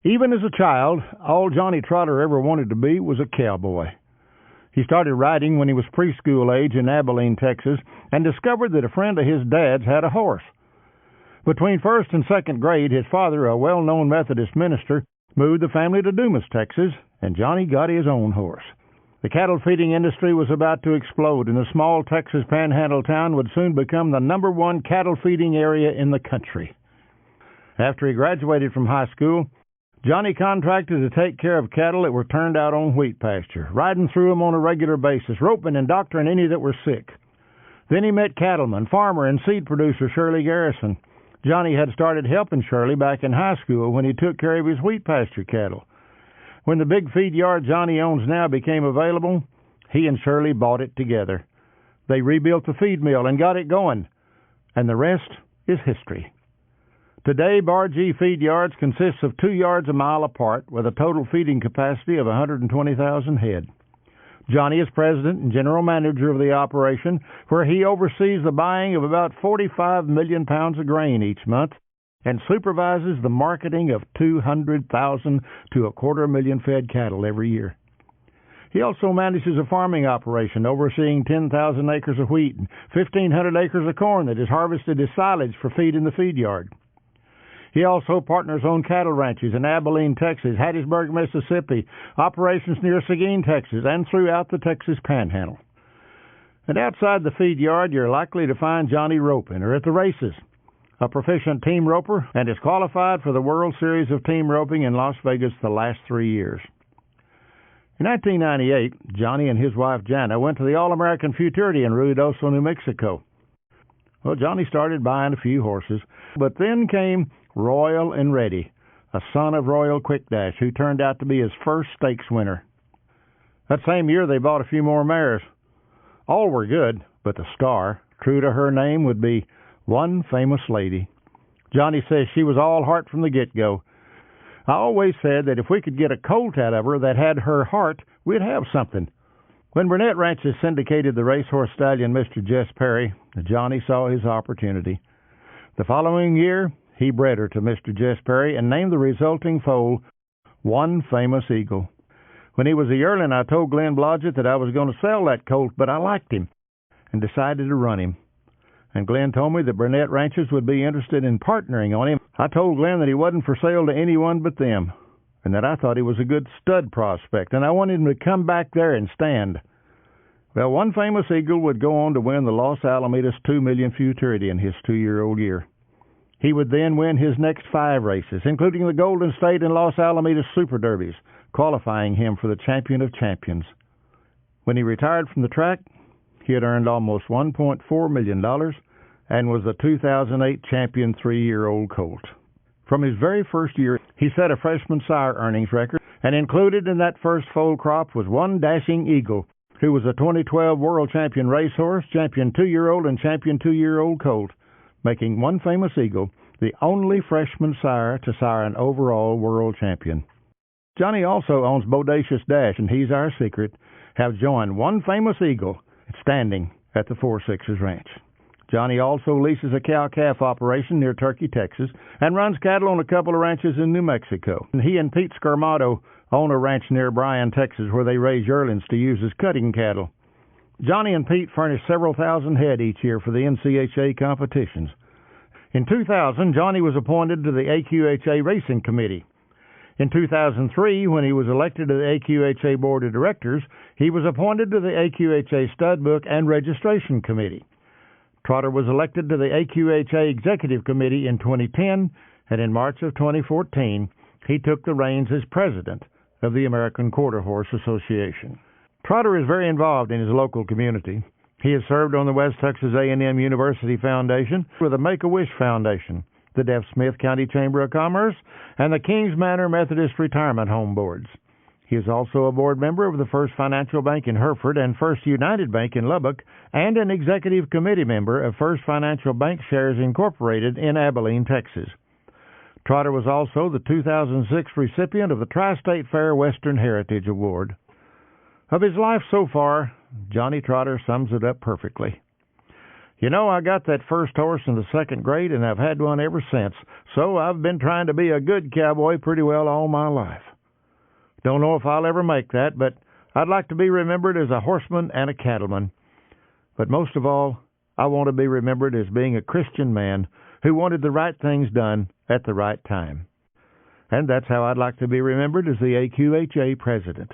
Even as a child, all Johnny Trotter ever wanted to be was a cowboy. He started riding when he was preschool age in Abilene, Texas, and discovered that a friend of his dad's had a horse. Between first and second grade, his father, a well-known Methodist minister, moved the family to Dumas, Texas, and Johnny got his own horse. The cattle feeding industry was about to explode, and the small Texas panhandle town would soon become the #1 cattle feeding area in the country. After he graduated from high school, Johnny contracted to take care of cattle that were turned out on wheat pasture, riding through them on a regular basis, roping and doctoring any that were sick. Then he met cattleman, farmer, and seed producer Shirley Garrison. Johnny had started helping Shirley back in high school when he took care of his wheat pasture cattle. When the big feed yard Johnny owns now became available, he and Shirley bought it together. They rebuilt the feed mill and got it going, and the rest is history. Today, Bar G feed yards consists of 2 yards a mile apart with a total feeding capacity of 120,000 head. Johnny is president and general manager of the operation, where he oversees the buying of about 45 million pounds of grain each month and supervises the marketing of 200,000 to 250,000 fed cattle every year. He also manages a farming operation overseeing 10,000 acres of wheat and 1,500 acres of corn that is harvested as silage for feed in the feed yard. He also partners on cattle ranches in Abilene, Texas, Hattiesburg, Mississippi, operations near Seguin, Texas, and throughout the Texas Panhandle. And outside the feed yard, you're likely to find Johnny roping or at the races, a proficient team roper, and is qualified for the World Series of Team Roping in Las Vegas the last 3 years. In 1998, Johnny and his wife Jana went to the All-American Futurity in Ruidoso, New Mexico. Well, Johnny started buying a few horses, but then came Royal and Ready, a son of Royal Quickdash, who turned out to be his first stakes winner. That same year, they bought a few more mares. All were good, but the star, true to her name, would be One Famous Lady. Johnny says she was all heart from the get-go. I always said that if we could get a colt out of her that had her heart, we'd have something. When Burnett Ranches syndicated the racehorse stallion Mr. Jess Perry, Johnny saw his opportunity. The following year, he bred her to Mr. Jess Perry and named the resulting foal One Famous Eagle. When he was a yearling, I told Glenn Blodgett that I was going to sell that colt, but I liked him and decided to run him. And Glenn told me that Burnett Ranches would be interested in partnering on him. I told Glenn that he wasn't for sale to anyone but them, and that I thought he was a good stud prospect, and I wanted him to come back there and stand. Well, One Famous Eagle would go on to win the Los Alamitos 2 Million Futurity in his 2-year-old year. He would then win his next 5 races, including the Golden State and Los Alamitos Super Derbies, qualifying him for the Champion of Champions. When he retired from the track, he had earned almost $1.4 million and was the 2008 champion 3-year-old colt. From his very first year, he set a freshman sire earnings record, and included in that first foal crop was one Dashing Eagle, who was a 2012 world champion racehorse, champion 2-year-old, and champion 2-year-old colt, making One Famous Eagle the only freshman sire to sire an overall world champion. Johnny also owns Bodacious Dash, and he's our secret, have joined One Famous Eagle standing at the 4-6s Ranch. Johnny also leases a cow-calf operation near Turkey, Texas, and runs cattle on a couple of ranches in New Mexico. And he and Pete Scarmato own a ranch near Bryan, Texas, where they raise yearlings to use as cutting cattle. Johnny and Pete furnish several thousand head each year for the NCHA competitions. In 2000, Johnny was appointed to the AQHA Racing Committee. In 2003, when he was elected to the AQHA Board of Directors, he was appointed to the AQHA Stud Book and Registration Committee. Trotter was elected to the AQHA Executive Committee in 2010, and in March of 2014, he took the reins as president of the American Quarter Horse Association. Trotter is very involved in his local community. He has served on the West Texas A&M University Foundation, with the Make-A-Wish Foundation, the Deaf Smith County Chamber of Commerce, and the Kings Manor Methodist Retirement Home Boards. He is also a board member of the First Financial Bank in Hereford and First United Bank in Lubbock, and an executive committee member of First Financial Bank Shares Incorporated in Abilene, Texas. Trotter was also the 2006 recipient of the Tri-State Fair Western Heritage Award. Of his life so far, Johnny Trotter sums it up perfectly. You know, I got that first horse in the second grade, and I've had one ever since, so I've been trying to be a good cowboy pretty well all my life. Don't know if I'll ever make that, but I'd like to be remembered as a horseman and a cattleman. But most of all, I want to be remembered as being a Christian man who wanted the right things done at the right time. And that's how I'd like to be remembered as the AQHA president.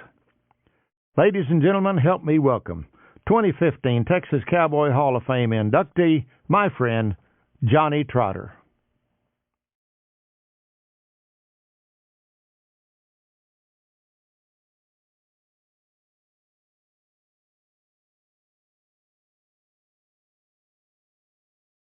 Ladies and gentlemen, help me welcome 2015 Texas Cowboy Hall of Fame inductee, my friend, Johnny Trotter.